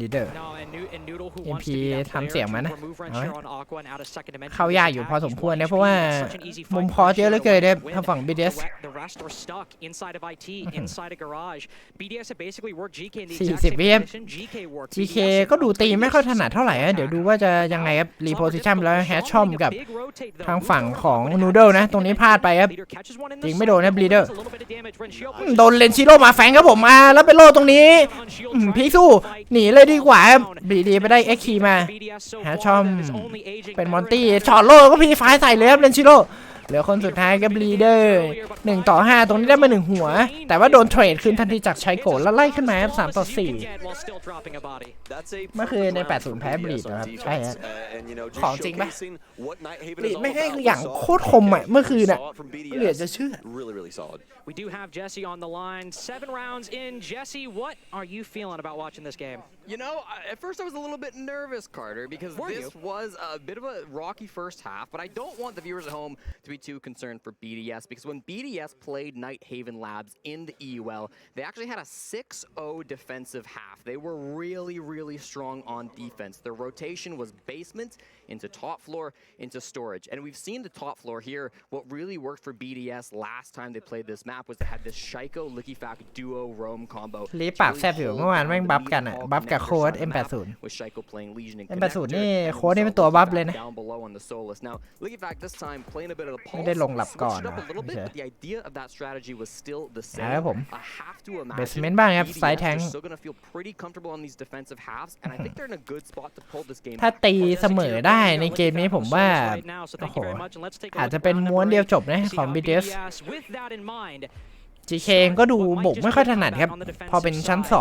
ลีดเดอร์MP ทำเสียงมานะเข้ายากอยู่พอสมควรนะเพราะว่ามุมพอเยอะเหลือเกินเนี่ยทางฝั่ง BDS 40 วิครับ GK ก็ดูตีไม่ค่อยถนัดเท่าไหร่เดี๋ยวดูว่าจะยังไงครับรีโพซิชันแล้วแฮชชอมกับทางฝั่งของนูเดิลนะตรงนี้พลาดไปครับจริงไม่โดนนะลีดเดอร์โดนเลนชิโร่มาแฝงครับผมแล้วเป็นโลตรงนี้พี่สู้หนีเลยดีกว่าบีดีไปได้เอ็กคีมาหาชอมเป็นมอนตี้ช็อตโลก็พีไฟใส่เลยครับเลนชิโร่เหลือคนสุดท้ายกับลีเดอร์1 ต่อ 5ตรงนี้ได้มา1หัวแต่ว่าโดนเทรดคืนทันทีจากชัยโกะแล้วไล่ขึ้นมาครับ3 ต่อ 4เมื่อคืนใน 80 แพ้บลีดนะครับใช่ฮะของจริงปะบลีดไม่ให้อย่างโคตรคมอ่ะเมื่อคืนอ่ะเหลือจะเชื่อWe do have Jesse on the line. 7 rounds in. Jesse, what are you feeling about watching this game? You know, at first I was a little bit nervous, Carter, because this was a bit of a rocky first half, but I don't want the viewers at home to be be too concerned for BDS because when BDS played Night Haven Labs in the EUL, they actually had a 6-0 defensive half. They were really, really strong on defense. Their rotation was basement into top floor into storage. And we've seen the top floor here. What really worked for BDS last time they played this map was they had this Shaiko Liquifac duo roam combo. ลีปากแซบอยู่เมื่อวานแม่งบัฟกันอะบัฟกับโค้ด M80 with Shaiko playing Legion and M80 Connector. นี่โค้ดนี่เป็นตัวบัฟเลยนะ Down below on the Solus. Now, Liquifac this time playing a bit of the pulse. ไม่ได้ลงหลับก่อน Switched up a little bit, นะ but the idea of that strategy was still the ครับ same. ผม I have to imagine Basement บ้างครับ BDS ซ้ายแทง are still going to feel pretty comfortable on these defensive halves, and I think they're in a good spot to pull this game. ถ้าตีเสมอได้ในเกมนี้ผมว่าโอ้โหอาจจะเป็นม้วนเดียวจบนะของ BDS GK เองก็ดูบุกไม่ค่อยถนัดครับพอเป็นชั้น2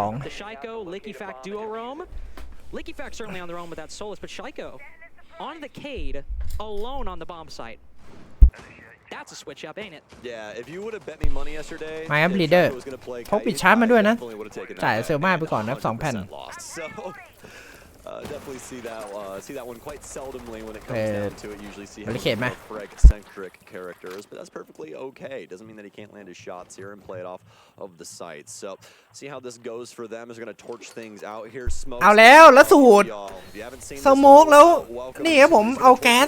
Liquifac certainly on their own with that Solus, but Shaiko on the Cade alone on the bomb site. That's a switch up, ain't it? Yeah, if you would have bet me money yesterday มาครับ leader พกปิดชาร์จมาด้วยนะ definitely would have taken that จ่ายเซลมาไปก่อนนะครับ 2 แผ่น 100% lost. So definitely see that one quite seldomly when it comes Eh, down to it. Usually see him Barricade, with man. more Frag-centric characters, but that's perfectly okay. Doesn't mean that he can't land his shots here and play it off of the sights. So see how this goes for them. Is going to torch things out here. Smoke. เอาแล้วสูตรสโมกแล้วนี่ครับผมเอาแก๊ส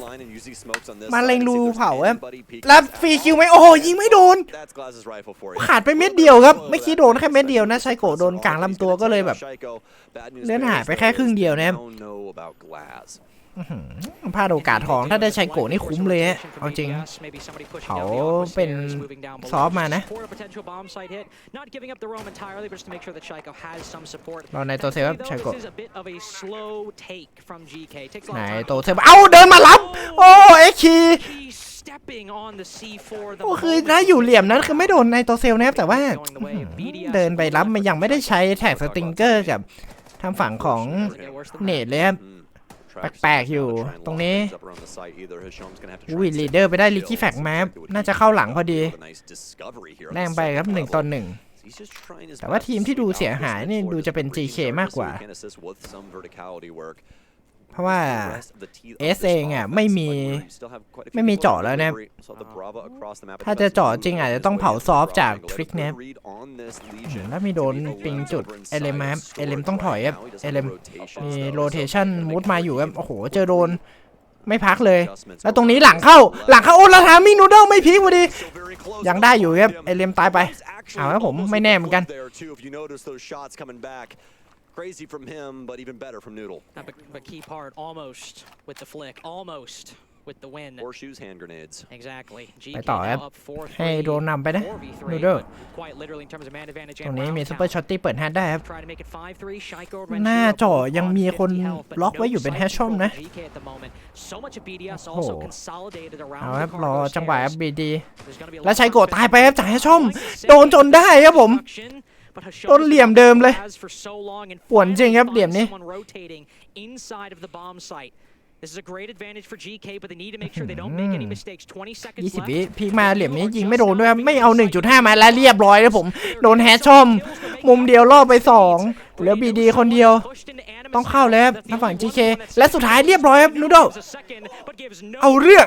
มาเล็งรูเผาครับแล้วฟรีคิวไหมโอ้โหยิงไม่โดนขาดไปเม็ดเดียวครับไม่คิดโดนแค่เม็ดเดียวนะชัยโกะโดนกลางลำตัวก็เลยแบบเลื่อนหายไปแค่ครึ่งเดียวนะครับพลาดโอกาสทองถ้าได้ชัยโกะนี่คุ้มเลยฮะเอาจริงเขาเป็นซอฟต์มานะรอในตัวเซฟครับชัยโกะไหนตัวเซฟเอ้าเดินมารับโอ้เอ็กคีโอ้คือถ้าอยู่เหลี่ยมนั้นคือไม่โดนในตัวเซลนะครับแต่ว่าเดินไปรับมันยังไม่ได้ใช้แท็กสติงเกอร์กับทางฝั่งของเนตเลยครับแปลกๆอยู่ตรงนี้อุ้ยลีดเดอร์ไปได้ลิกี้แฟกมาน่าจะเข้าหลังพอดีแรงไปครับ1 ต่อ 1แต่ว่าทีมที่ดูเสียหายนี่ดูจะเป็น GK มากกว่าเพราะว่า S เองอ่ะไม่มีเจาะแล้วนะถ้าจะเจาะจริงอาจจะต้องเผาซอฟจากทริกเนฟแล้วมีโดนปิงจุดเอเลมครับเอเลมต้องถอยครับเอเลมมีโรเทชันมุดมาอยู่ครับโอ้โหเจอโดนไม่พักเลยแล้วตรงนี้หลังเข้าโอ้แล้วทามิ่งนูเดิลไม่พีคพอดียังได้อยู่ครับเอเลมตายไปเอาแล้วผมไม่แน่เหมือนกันCrazy from him, but even better from Noodle. But key part, almost with the flick, almost with the win. Horseshoes, hand grenades. Exactly. ไปต่อครับให้โดนนำไปนะนูเดิลตรงนี้มีซุปเปอร์ช็อตตี้เปิดแฮชได้ครับหน้าจอยังมีคนล็อกไว้อยู่เป็นแฮชช่อมนะโอ้โหเอาครับรอจังหวะครับบีดีแล้วชัยโกะตายไปครับจากแฮชช่อมโดนจนได้ครับผมต้นเหลี่ยมเดิมเลยป่วนจริงครับเหลี่ยมนี้20 วิพีกมาเหลี่ยมนี้ยิงไม่โดนด้วยไม่เอา 1.5 มาแล้วเรียบร้อยแล้วผมโดนแฮชช่อมมุมเดียวล่อไป2เหลือบีดีคนเดียวต้องเข้าแล้วทางฝั่ง GK และสุดท้ายเรียบร้อยครับนูโดเอาเรื่อง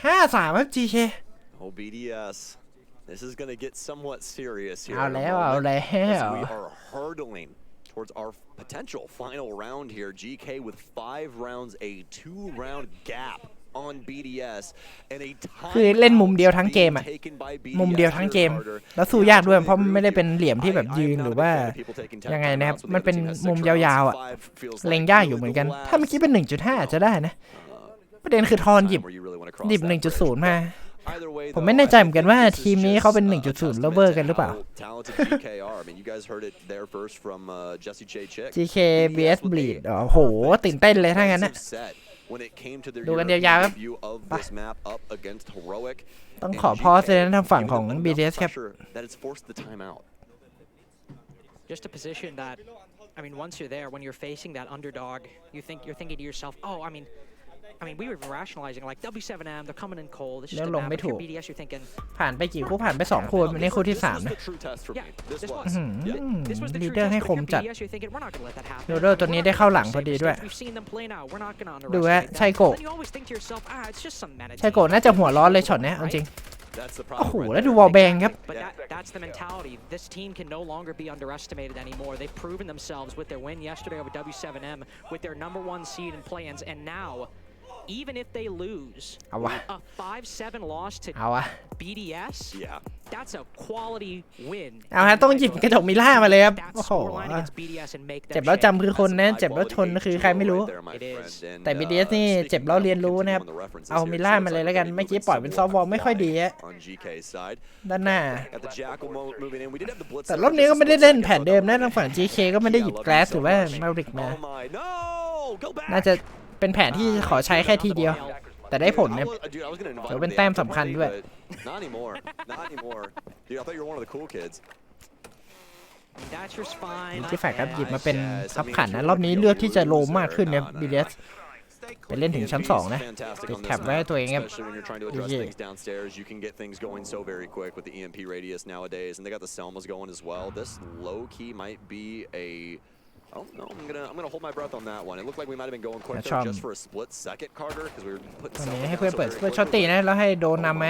5-3 ครับ GK Oh, BDS. This is going to get somewhat serious here. เอาแล้ว As we are hurdling towards our potential final round here. GK with 5 rounds, a 2-round gap on BDS, and a คือเล่นมุมเดียวทั้งเกมอะมุมเดียวทั้งเกมแล้วสู้ยากด้วยเพราะไม่ได้เป็นเหลี่ยมที่แบบยืนหรือว่ายังไงนะครับมันเป็นมุมยาวๆอ่ะเล็งยากอยู่เหมือนกันถ้าเมื่อกี้เป็น 1.5 อาจจะได้นะประเด็นคือทอนหยิบ 1.0 มาผมไม่แน่ใจเหมือนกันว่าทีมนี้เขาเป็น 1.0 เลเวอร์กันหรือเปล่า GK vs Bleed โอ้โหตื่นเต้นเลยถ้างั้นนะดูกันยาวๆครับต้องขอพอสเลยนะทางฝั่งของ BDS ครับ Just a position that, I mean, once you're there, when you're facing that underdog, you're thinking to yourself, oh, I mean, I mean, we were rationalizing like W7M, they're coming in cold. It's just แล้ว a ลง map. ไม่ If ถู you're ก BDS, you're thinking, ผ่านไปกี่คู่ผ่านไป2คู่วันนี้คู่ที่3 This นะ was the true test for me. yeah, This this was. was. Yeah. This was the ลี true ดเดอร์ test. ให้ But ค if ม you're จัด BDS, you're thinking, we're not going to let that happen. โดโดตัวนี้ได้เข้าหลังพอดีด้วย We've seen them play now. We're not going to ดูฮะ underestimate ชัย that. โกะ Then you always think to yourself, it's just some meta ชัยโกะน่าจะหัวร้อนเลยช็อตเนี้ยเอาจริง That's the โอ้ problem. โห right แล้ว there. ดูวอลแบงครับ But that's the mentality. This team can no longer be underestimated anymore. They've proven themselves with their win yesterday over W7M, with their #1 seed in play-ins, and now, even if they lose, เอาวะ a 5-7 loss to เอาวะ BDS, Yeah. that's a quality win. เอาฮะต้องหยิบกระจกมิล่ามาเลยครับ That โอ้โห scoreline against BDS and make them เจ็บแล้ว shake. จำคือคนนะเจ็บแล้วชนคือใครไม่รู้ It is. แต่ BDS นี่เจ็บแล้วเรียนรู้นะครับเอามิล่ามาเลยแล้วกันเมื่อกี้ปล่อยเป็นซอฟต์บอลไม่ค่อยดีฮะ On GK's side. ด้านหน้า Got the Jackal moving in. We did have the blitz. แต่รอบนี้ก็ไม่ได้เล่นแผนเดิมนะทางฝั่ง GK ก็ไม่ได้หยิบแกลสหรือว่ามาริกมา Oh my. No. Go back. น่าจะเป็นแผนที่ขอใช้แค่ทีเดียว แต่ได้ผลนะ Dude, I was gonna invite เดี๋ยว him เป็น to the แต้ม after สำคัญ party, ด้วย but Not anymore. Not anymore. Dude, I thought you were one of the cool kids. That's your spine. ที่แฟกครับหยิบมาเป็นซับขันนะรอบนี้เลือกที่จะโลมากขึ้นนะ BDS ไปเล่นถึงชั้น 2 นะ ติดแท็บไว้ให้ตัวเองครับ Especially when you're trying to address Yeah. things downstairs, you can get things going so very quick with the EMP radius nowadays, and they got the Selmas going as well. This low key might be a. Oh no, I'm gonna hold my breath on that one. It looked like we might have been going quick there just for a split second, Carter, because we were putting ตอนนี้ Selma ให้ down เพื่อน so เปิด very เพื่อช็อต quickly. ตีนะแล้วให้โดนนำไหม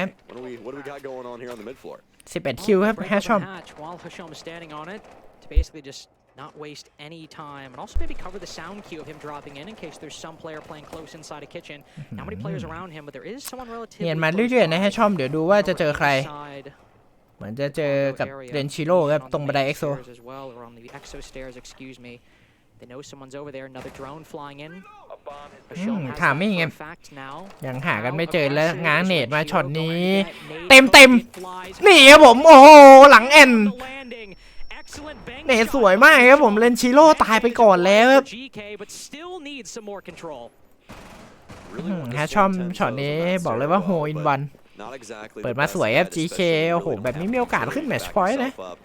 What do we got going on here on the mid floor? 11 คิวครับ Break แฮช open ชอม hatch while Hasham is standing on it to basically just not waste any time, and also maybe cover the sound cue of him dropping in case there's some player playing close inside a kitchen. Not many players around him, but there is someone relatively เนียนมา close เรื่อยๆ by. นะแฮชชอมเดี๋ยวดูว่าจะเจอใคร Side เหมือนจะเจอกับเรนชิโร่ครับ on ตรงบันได main เอ็กโซ stairs as well, or on the exo stairs, excuse me. They know someone's over there. Another drone flying in. Hasham has ถามไม่ that ไง for a fact now. ยังหากันไม่เจอแล้ว Aggressive ง้าง is เนต what มาช็อต Giro นี้ going to get. เต็ม Nade flies นี่ครับผมโอ้โหหลังแอน the landing. Excellent bank เนต shot สวยมากครับผมเรนชิโร่ตายไปก่อนแล้วครับ GK, but still needs some more control. Really want แฮ this ชชอม 110 ช็อตนี้ kills on บอกเลย that ว่า Zero, โฮอิน but วัน not exactly เปิด the มา best สวยครับ yet, GK especially when you โอ้โห really แบบ don't นี้ have มีโอกาส to ขึ้น really แมตช์ back พอยต์นะ yourself up.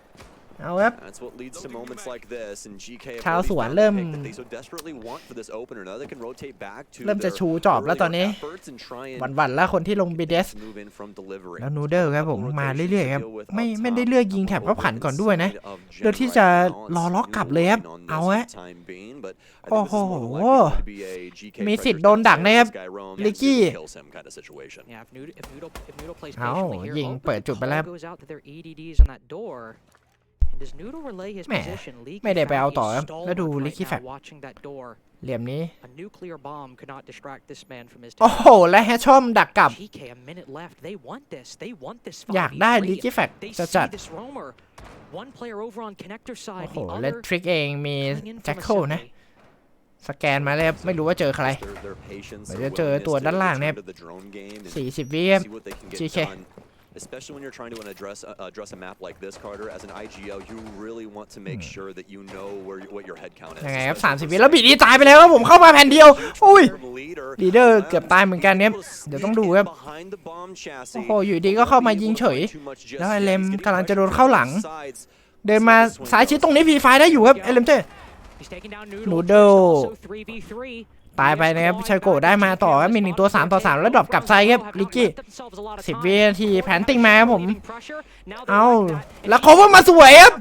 เอาครับ That's what leads to moments like this, and GK have ชาว really สวน found เริ่ the ม pick that they so desperately want for this opener. Now they can rotate back to เริ่มจะ their ชูจอบแล้วตอนนี้ earlier efforts and try and หวั่นๆแล้วคนที่ลง BDS move in from delivering. แล้วนูเดิลครับผมมาเรื่อยๆครับ Rotations to deal with ไม่ up ได้ top. เลือกยิงแถบเขาขันก่อนด้วยนะ Inside of เลือกที่ Gen จะ right now, รอ it's ล็อกกลับเลยครับ moving on เอา this ฮะ for the time being, but I โอ้ think โห this is more than likely going to be a GK มีสิทธิ์ pressure โดนดักนะครับ downstairs, Sky Roam, ลิกกี้ kills him kind of situation. Yeah, if Noodle plays เอา patiently here, ยิง oh, เปิด but จุด the ไปแล้ว call goes out to their EDDs on that door. And does Noodle relay his แหม่ position? Leaky ไม่ได้ไปเอา Fat ต่อ is ครับแล้วดู stalwart ลิก right กี้แฟ now ก watching that door. เหลี่ยมนี้ A nuclear bomb could not distract this man from his โอ้ task. โหและแฮชชอมดักกลับ GK, a minute left. They want this. They want this อยากได้ 5v3. ลิกกี้แฟก They จะ see จัด this roamer. One player over on connector โอ้ side. โห The และ other ทริกเองมี coming in แจ็ค from เกิลนะ assembly. สแกนมาเลยครับไม่รู้ว่าเจอใคร Their patience เดี๋ยว and จะเจอ willingness ตัว to ด้านล่างเนี่ย return to the drone game and 40 วิครับ see what they can get GK done. Especially when you're trying to address a map like this, Carter, as an IGL, you really want to make sure that you know what your head count is. ยังไงครับ especially 30 for วิแล้วบี Sky. ดีตายไปแล้วครับผมเข้ามาแผ่นเดียวอุ้ย Leader ลีเดอร์เกือบตายเหมือนกันเนี่ยเดี๋ยวต้องดูครับ behind the bomb โอ้ chassis. โหอยู่ดีก็เข้ามายิงเฉย แล้วไอเลมกำลังจะโดนเข้าหลัง เดินมาซ้ายชิดตรงนี้พีไฟได้อยู่ครับเอเลมเจอ He's taking down Noodle. Noodle. Also 3v3. ตายไปนะครับชัยโกะได้มาต่อครับมี1ตัว3ต่อ3แล้วดรอปกลับไซด์ครับลิกกี้10 วินาทีแผนติ้งมาครับผมเอาแล้วเขาว่ามาสวยครับ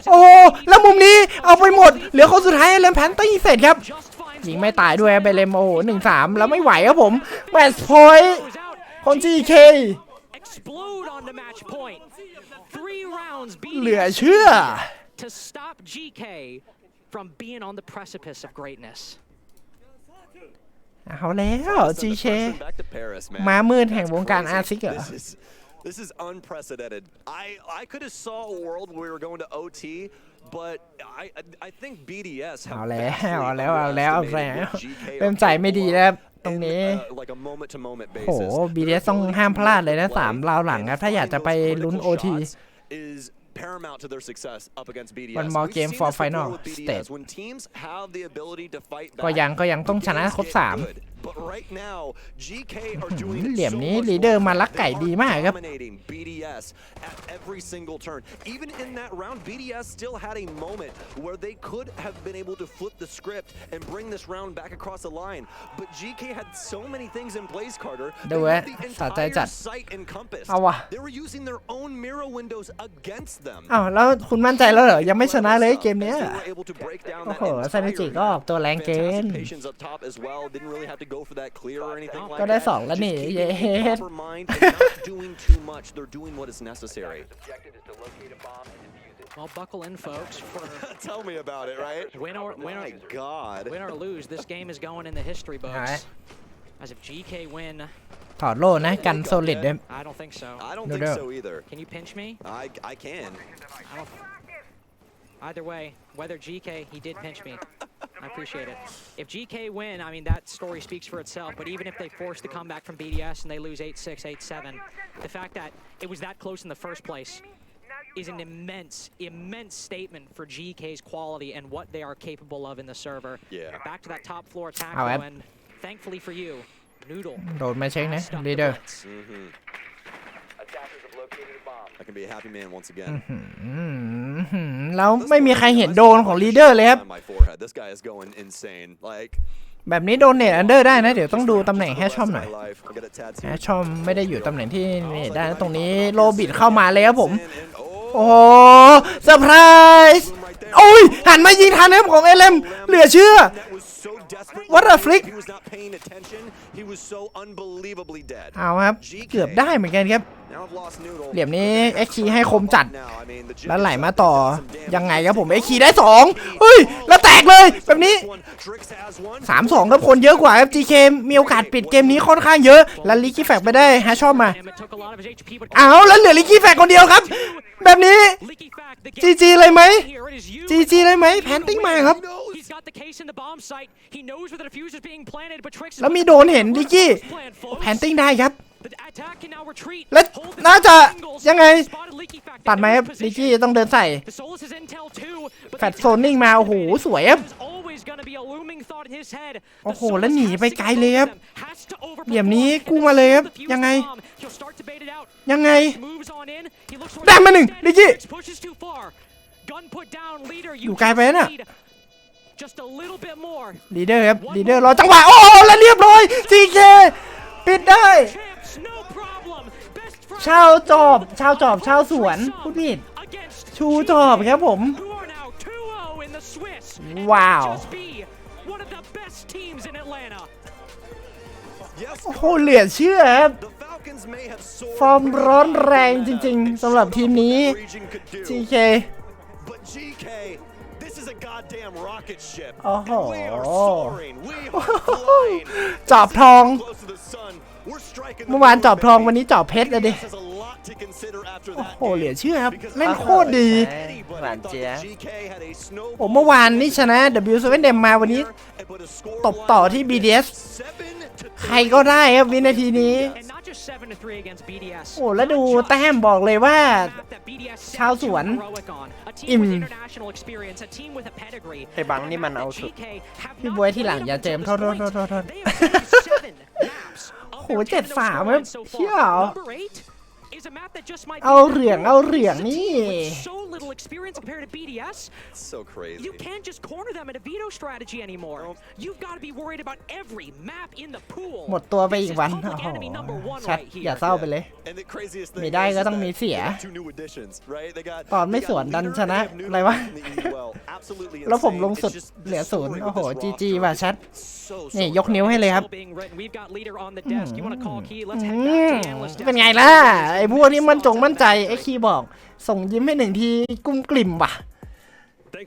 โอ้แล้วมุมนี้เอาไปหมดเหลือคนสุดท้ายเลมแพนติ้งเสร็จครับยิงไม่ตายด้วยครับไปเลมโอ้1-3แล้วไม่ไหวครับผมแมตช์พอยต์คน GK Explode on the match point. 3 rounds เหลือเชื่อ to stop GK from being on the precipice of greatness. เอาแล้ว Send the GK freshman back to Paris, man. ม้ามืดแห่งวงการ Crazy. อาซิกเหรอ This is unprecedented. I could have saw a world where we were going to OT, but I think BDS เอา have แล้ว vastly เอาแล้ว underestimated what GK เริ่ are มใจไม่ดีแล้วตรง in, นี้ like a moment-to-moment โอ้โห basis. BDS ต้องห้ามพลาดเลยนะ3ราวหลังครับถ้าอยากจะไปลุ้น OT is paramount to their success up against BDS. One more We've game seen for this before final with BDS. stage. When teams have the ability to fight ก็ back, ยังต้องชนะครบ things get 3 good. But right now, GK are doing เหลี่ยม so นี้ much ลีเดอร์ more. มาลักไก่ They ดี are มากครับ dominating BDS at every single turn. Even in that round, BDS still had a moment where they could have been able to flip the script and bring this round back across the line. But GK had so many things in place, Carter. ดู They ฮะ had the สะใจจัด entire site encompassed. เอาวะ They were using their own mirror windows against them. อ้าวแล้วคุณมั่นใจแล้วเหรอยังไม่ชนะเลยเกมเนี้ย They were able to break down โอ้ that โหซานิจิก็ออกตัวแรงเกิน Fantastic patience up top as well. Didn't really have to go for that clear or anything like ก็ได้ that. สองแล้วนี่ Just เย้ keeping a proper mind and not doing too much. They're doing what is necessary. Well, buckle in, folks. For Tell me about it, right? My God. win or lose, this game is going in the history books. Alright. As if GK win, ถอดโล่นะกันโซลิดด้วย I don't think so. I don't No think doubt. so either. Can you pinch me? I can. I don't. Either way, whether GK, he did pinch me. I appreciate it. If GK win, I mean, that story speaks for itself. But even if they force the comeback from BDS and they lose 8-6, 8-7, the fact that it was that close in the first place is an immense statement for GK's quality and what they are capable of in the server. Yeah. Back to that top floor attack, Oh, though, and thankfully for you, Noodle โดนมาเช็คนะ has stopped ลี the เดอร์ blitz. I can be a happy man once again. แล้วไม่มีใครเห็นโดนของลีเดอร์เลยครับ On my forehead. This guy is going insane. Like แบบนี้โดนเนตอันเดอร์ได้นะ เดี๋ยวต้องดูตำแหน่งแฮชชอมหน่อย my life. I got a tattoo. แฮชชอมไม่ได้อยู่ตำแหน่งที่เนตได้นะตรงนี้โลบิดเข้ามาเลยครับผม Oh, โอ้โหเซอร์ไพรส์โอ้ยหันมายิงทันนะครับของเอลมเหลือเชื่อ that was so desperate. What a flick. He was not paying attention. He was so unbelievably dead. เอาครับ เกือบได้เหมือนกันครับ Now I've lost Noodle. เหลี่ยมนี้เอ็กคีให้คมจัด Now, I mean, the แล้ว Jig ไหล is มาต่อ some damage. ยังไงครับผมเอ็กคีได้2เฮ้ยแล้วแตกเลยแบบนี้ Trix has one. 3-2ครับคนเยอะกว่าครับ GK มีโอกาสปิดเกมนี้ค่อนข้างเยอะ แล้วลิกกี้แฟกไปได้แฮชชอมมา Him, it took a lot of his HP, but เอาแล้วเหลือลิกกี้แฟกคนเดียวครับ แบบนี้ Leaky Fact, the GG game เลยไหม here, it is you. GG เลยไหมแพนติ้งมาครับ He's got the case in the bomb site. He knows where the defuse is being planted, but Trix is แล้วมีโดนเห็นลิกกี้ plan, folks. แพนติ้งได้ครับ The attack can now retreat. และ Hold the น่าจะ angles. ยังไง Spotted Leaky Fact. ตัดไหมครับลิกกี้ต้องเดินใส่ The Solus is intel too, but แฟดโซนนิ่งมาโอ้โหสวยครับ there's always gonna be a looming thought in his head. โอ้โหแล้วหนีไปไกลเลยครับ เหลี่ยมนี้ กู้ กู้มาเลยครับยังไง ยังไง ได้ ได้ มา มา ห ห นึ่ นึ่ ง ง ลิ ลิ ก ก กี้ กี้ อ อยู่ ยู่ ไก ไก ล ล ไป ไป นะ นะ น่ะ ลี ลี เด เด อ อ ร์ ร์ ค ค รั รั ลีเดอร์รอจังหวะโอ้แล้วเรียบร้อย GK ปิดได้ ชาวจอบชาวสวนพูดผิด ชูจอบครับผม ว้าว Yes, โอ้โหเหลือเชื่อครับ the Falcons may have ฟอร์ม soared ร้อนแรง beyond จริง that. ๆสำหรับทีมนี้ Region could do. GK But GK, this is a goddamn rocket ship. Oh. And we are soaring. We are flying. จอบทอง Close to the sun. We're striking the เมื่อวาน moon, จอบทอง baby. วันนี้จอบเพชรเลยดิ BDS has a lot to consider after โอ้ that โห เหลือ game. เชื่อครับ Because เล่นโคตรดี anybody หวาน thought เจี๊ย that บ GK had a snowball ผมเมื่อวานนี่ชนะ W7M มาวันนี้ and put a score ตบต่อที่ line BDS 7-3. ใครก็ได้ครับวินาทีนี้ โอ้แล้วดูแต้มบอกเลยว่า ชาวสวน อิ่ม ไอ้บังนี่มันเอาสุด พี่บวยที่หลังอย่าเจมส์โทษ โห7-3ครับเชี่ย เอาเหลืองนี่ So crazy. You can't just corner them in a veto strategy anymore. You've got to be worried about every map in the pool. หมดตัวไปอีกวัน This is โอ้ public โห enemy number one ชัด right here. อย่าเศร้าไปเลย And the craziest มี thing ได้ is ก็ that ต้องมีเสีย they got two new additions, right? They got ตอนไม่ they สวน got ดัน Leader ชนะ and they have อะไรวะ Noodle in the EUL. Absolutely แล้วผม insane. ลงสุด It's just เหลือ soaring 0 with โอ้โห this GG roster. ว่ะชัด So, นี่ so ยกนิ้วให้เลยครับ Being written. We've got leader on the desk. You want to call key? Let's อื head back to ม analyst เป็น desk. ไงล่ะ ไอ้พวกนี้มั่นใจไอ้คีย์บอก ส่งยิ้มให้หนึ่งทีกุ้มกลิ่มว่ะ